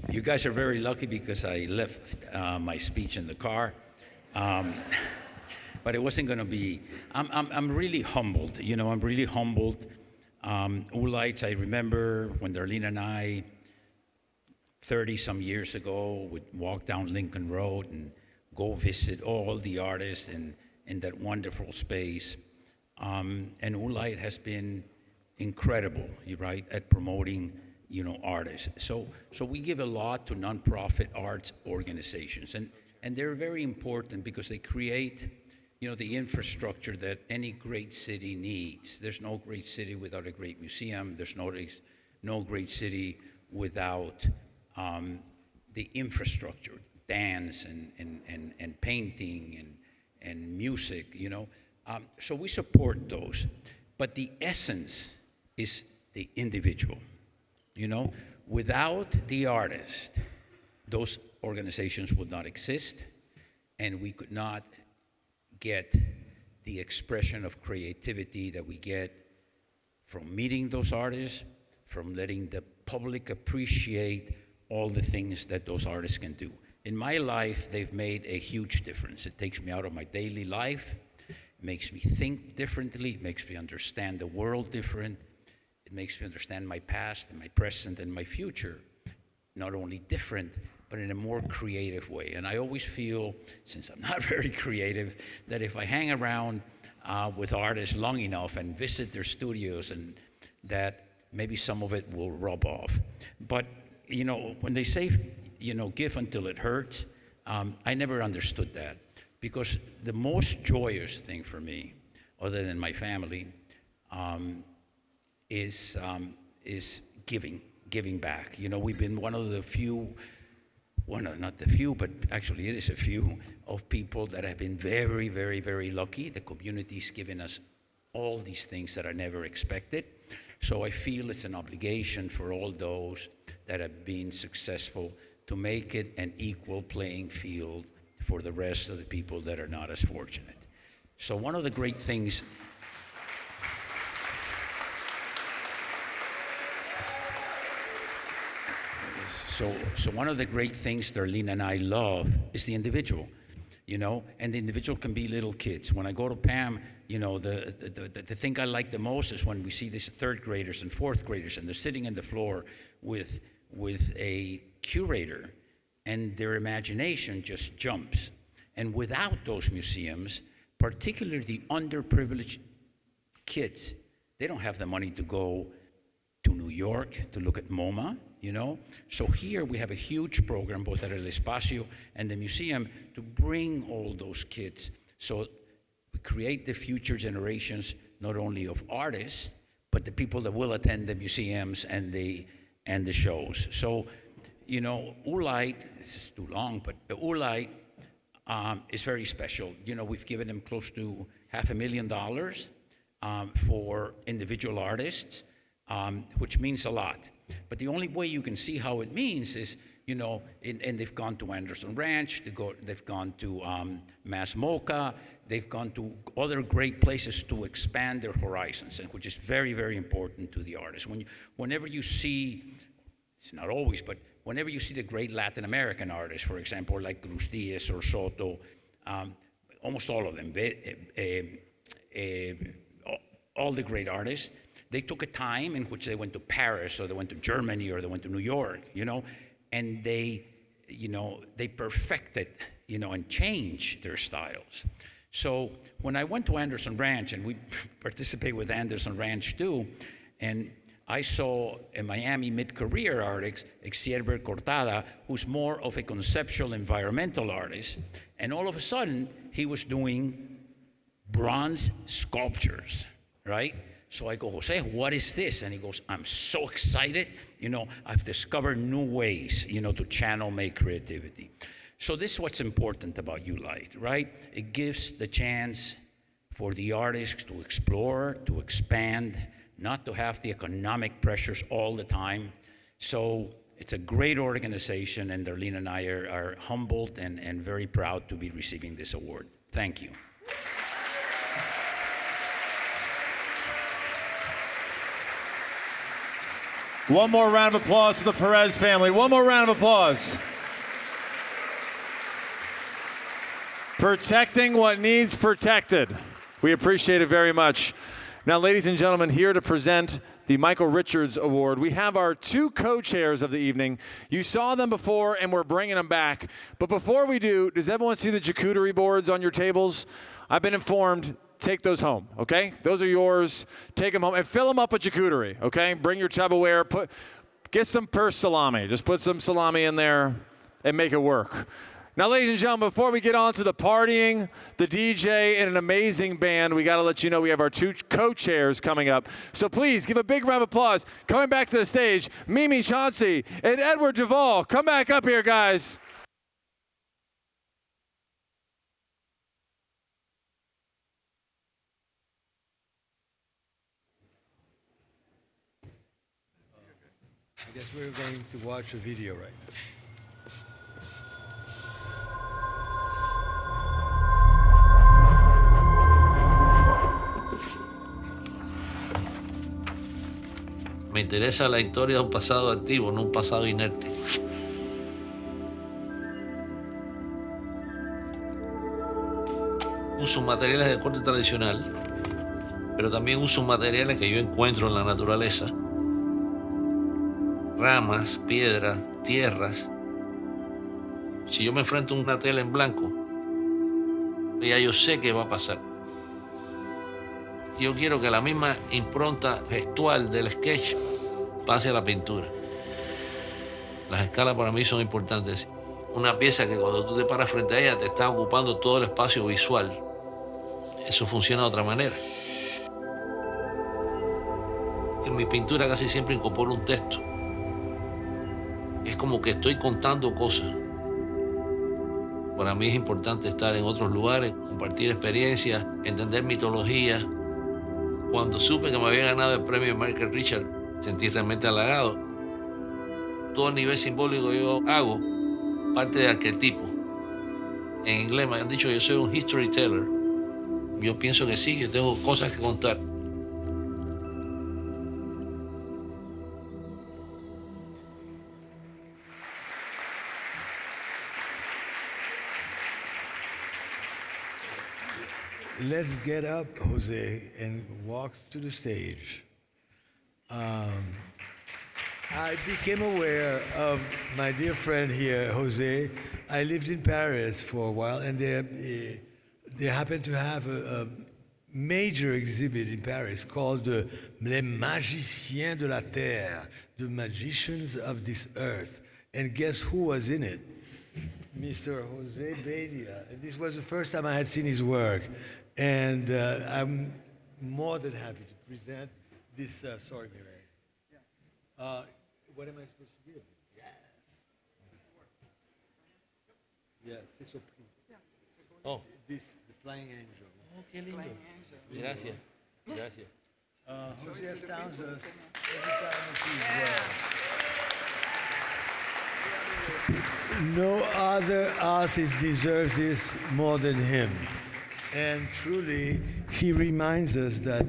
You guys are very lucky because I left my speech in the car, but it wasn't going to be. I'm really humbled. You know, I'm really humbled. Ulites, I remember when Darlene and I, 30-some years ago, would walk down Lincoln Road and go visit all the artists in that wonderful space. And Ulite has been incredible, right, at promoting artists. So we give a lot to nonprofit arts organizations, and they're very important because they create, the infrastructure that any great city needs. There's no great city without a great museum. There's no great city without the infrastructure, dance and painting and music. So we support those, but the essence is the individual. Without the artist, those organizations would not exist, and we could not get the expression of creativity that we get from meeting those artists, from letting the public appreciate all the things that those artists can do. In my life, they've made a huge difference. It takes me out of my daily life, it makes me think differently, it makes me understand the world different. It makes me understand my past and my present and my future, not only different, but in a more creative way. And I always feel, since I'm not very creative, that if I hang around with artists long enough and visit their studios, and that maybe some of it will rub off. But, when they say, give until it hurts, I never understood that. Because the most joyous thing for me, other than my family, is giving back. We've been one of the few, not the few, but actually it is a few, of people that have been very, very, very lucky. The community's given us all these things that I never expected. So I feel it's an obligation for all those that have been successful to make it an equal playing field for the rest of the people that are not as fortunate. So one of the great things So one of the great things Darlene and I love is the individual, and the individual can be little kids. When I go to Pam, the thing I like the most is when we see these third graders and fourth graders, and they're sitting on the floor with a curator, and their imagination just jumps. And without those museums, particularly the underprivileged kids, they don't have the money to go to New York to look at MoMA. So here we have a huge program, both at El Espacio and the museum, to bring all those kids. So we create the future generations, not only of artists, but the people that will attend the museums and the shows. So, Ulite, this is too long, but the Ulite is very special. We've given them close to $500,000 for individual artists, which means a lot. But the only way you can see how it means is, and they've gone to Anderson Ranch, they've gone to Mass Mocha, they've gone to other great places to expand their horizons, and which is very, very important to the artists. Whenever you see, it's not always, but whenever you see the great Latin American artists, for example, like Cruz Diaz or Soto, almost all of them, all the great artists, they took a time in which they went to Paris, or they went to Germany, or they went to New York, and they perfected, and changed their styles. So when I went to Anderson Ranch, and we participate with Anderson Ranch too, and I saw a Miami mid-career artist, Exierber Cortada, who's more of a conceptual environmental artist, and all of a sudden he was doing bronze sculptures, right? So I go, Jose, what is this? And he goes, I'm so excited. I've discovered new ways, to channel my creativity. So this is what's important about ULITE, right? It gives the chance for the artists to explore, to expand, not to have the economic pressures all the time. So it's a great organization, and Darlene and I are humbled and very proud to be receiving this award. Thank you. One more round of applause to the Perez family. One more round of applause. Protecting what needs protected. We appreciate it very much. Now, ladies and gentlemen, here to present the Michael Richards Award, we have our two co-chairs of the evening. You saw them before, and we're bringing them back. But before we do, does everyone see the charcuterie boards on your tables? I've been informed, take those home, okay? Those are yours. Take them home and fill them up with charcuterie, okay? Bring your Tupperware. Get some purse salami. Just put some salami in there and make it work. Now, ladies and gentlemen, before we get on to the partying, the DJ, and an amazing band, we got to let you know we have our two co-chairs coming up. So please give a big round of applause. Coming back to the stage, Mimi Chauncey and Edward Duvall. Come back up here, guys. I guess we're going to watch a video right now. Me interesa la historia de un pasado activo, no un pasado inerte. Uso materiales de corte tradicional, pero también uso materiales que yo encuentro en la naturaleza. Ramas, piedras, tierras. Si yo me enfrento a una tela en blanco, ya yo sé qué va a pasar. Yo quiero que la misma impronta gestual del sketch pase a la pintura. Las escalas para mí son importantes. Una pieza que cuando tú te paras frente a ella te está ocupando todo el espacio visual. Eso funciona de otra manera. En mi pintura casi siempre incorporo un texto. Es como que estoy contando cosas. Para mí es importante estar en otros lugares, compartir experiencias, entender mitología. Cuando supe que me había ganado el premio Michael Richards, sentí realmente halagado. Todo a nivel simbólico yo hago parte de arquetipo. En inglés me han dicho que yo soy un history teller. Yo pienso que sí, yo tengo cosas que contar. Let's get up, Jose, and walk to the stage. I became aware of my dear friend here, Jose. I lived in Paris for a while, and they happened to have a major exhibit in Paris called Les Magiciens de la Terre, the magicians of this earth. And guess who was in it? Mr. Jose Badia. And this was the first time I had seen his work. And I'm more than happy to present this. Sorry, Mary. What am I supposed to give? Yes. Yes, it's Oh. This, the flying angel. Oh, qué lindo. Gracias. Gracias. Jose astounds us every time he sees No other artist deserves this more than him. And truly, he reminds us that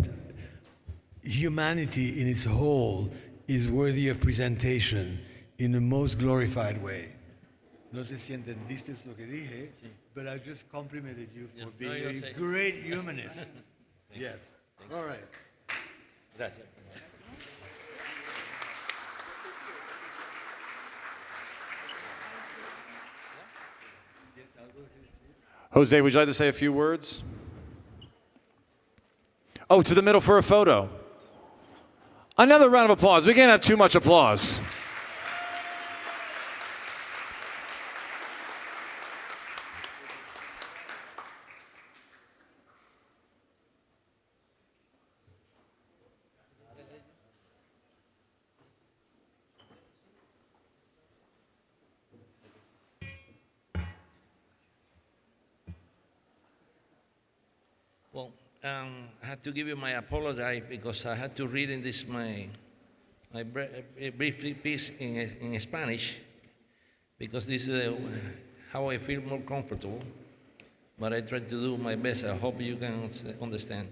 humanity in its whole is worthy of presentation in the most glorified way. No sé si entendiste lo que dije, but I just complimented you for being a great humanist. Yes. All right. Gracias. Jose, would you like to say a few words? Oh, to the middle for a photo. Another round of applause. We can't have too much applause. I had to give you my apology because I had to read in this my brief piece in Spanish because this is how I feel more comfortable. But I try to do my best. I hope you can understand.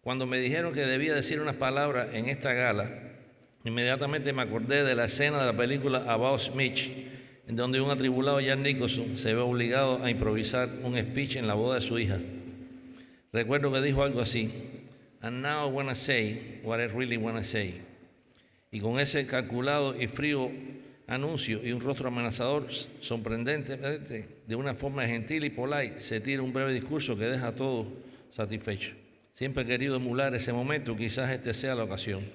Cuando me dijeron que debía decir unas palabras en esta gala, inmediatamente me acordé de la escena de la película About Mitch, en donde un atribulado Jack Nicholson se ve obligado a improvisar un speech en la boda de su hija. Recuerdo que dijo algo así, "And now I want to say what I really want to say." Y con ese calculado y frío anuncio y un rostro amenazador, sorprendentemente, de una forma gentil y polite, se tira un breve discurso que deja a todos satisfechos. Siempre he querido emular ese momento, quizás este sea la ocasión.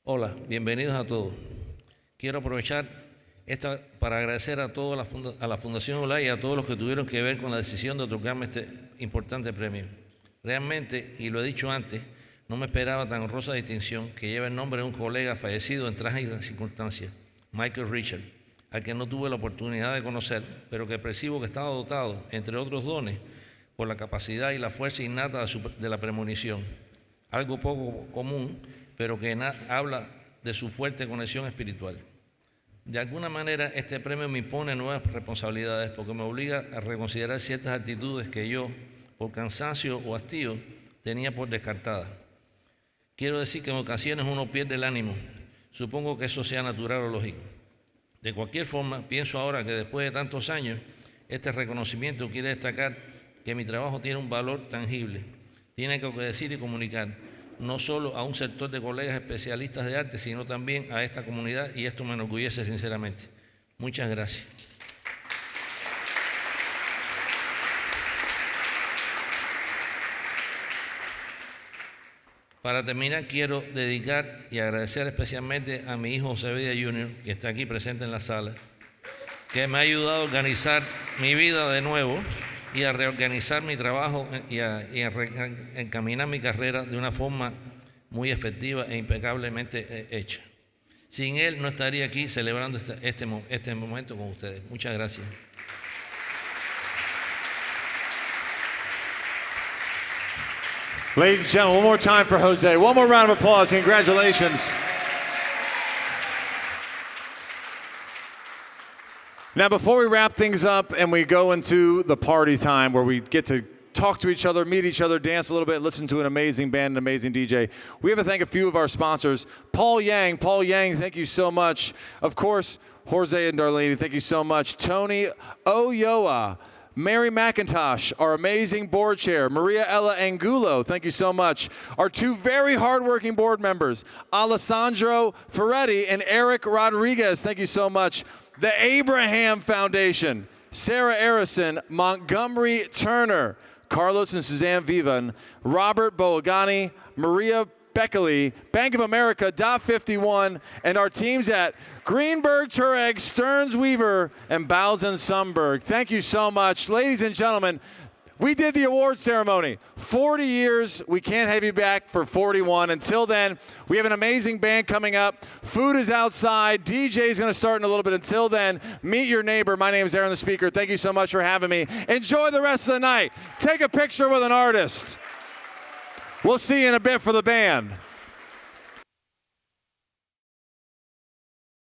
Hola, bienvenidos a todos. Quiero aprovechar para agradecer a la Fundación Olay y a todos los que tuvieron que ver con la decisión de otorgarme este importante premio. Realmente, y lo he dicho antes, no me esperaba tan honrosa distinción que lleva el nombre de un colega fallecido en trágicas circunstancias, Michael Richard, al que no tuve la oportunidad de conocer, pero que percibo que estaba dotado, entre otros dones, por la capacidad y la fuerza innata de la premonición, algo poco común, pero que habla de su fuerte conexión espiritual. De alguna manera, este premio me impone nuevas responsabilidades porque me obliga a reconsiderar ciertas actitudes que yo, por cansancio o hastío, tenía por descartadas. Quiero decir que en ocasiones uno pierde el ánimo. Supongo que eso sea natural o lógico. De cualquier forma, pienso ahora que después de tantos años, este reconocimiento quiere destacar que mi trabajo tiene un valor tangible. Tiene que decir y comunicar, no solo a un sector de colegas especialistas de arte, sino también a esta comunidad, y esto me enorgullece sinceramente. Muchas gracias. Para terminar, quiero dedicar y agradecer especialmente a mi hijo José Vida Jr., que está aquí presente en la sala, que me ha ayudado a organizar mi vida de nuevo y a reorganizar mi trabajo y a encaminar mi carrera de una forma muy efectiva e impecablemente hecha. Sin él no estaría aquí celebrando este momento con ustedes. Muchas gracias. Ladies and gentlemen, one more time for Jose. One more round of applause. Congratulations. Now, before we wrap things up and we go into the party time where we get to talk to each other, meet each other, dance a little bit, listen to an amazing band, an amazing DJ, we have to thank a few of our sponsors. Paul Yang, thank you so much. Of course, Jose and Darlene, thank you so much. Tony Oyoa, Mary McIntosh, our amazing board chair, Maria Ella Angulo, thank you so much. Our two very hardworking board members, Alessandro Ferretti and Eric Rodriguez, thank you so much. The Abraham Foundation, Sarah Arison, Montgomery Turner, Carlos and Suzanne Vivan, Robert Boagani, Maria Beckley, Bank of America, Dot 51, and our teams at Greenberg, Tureg, Stearns Weaver, and Bowles and Sundberg. Thank you so much. Ladies and gentlemen, we did the award ceremony. 40 years, we can't have you back for 41. Until then, we have an amazing band coming up. Food is outside. DJ is going to start in a little bit. Until then, meet your neighbor. My name is Aaron the Speaker. Thank you so much for having me. Enjoy the rest of the night. Take a picture with an artist. We'll see you in a bit for the band.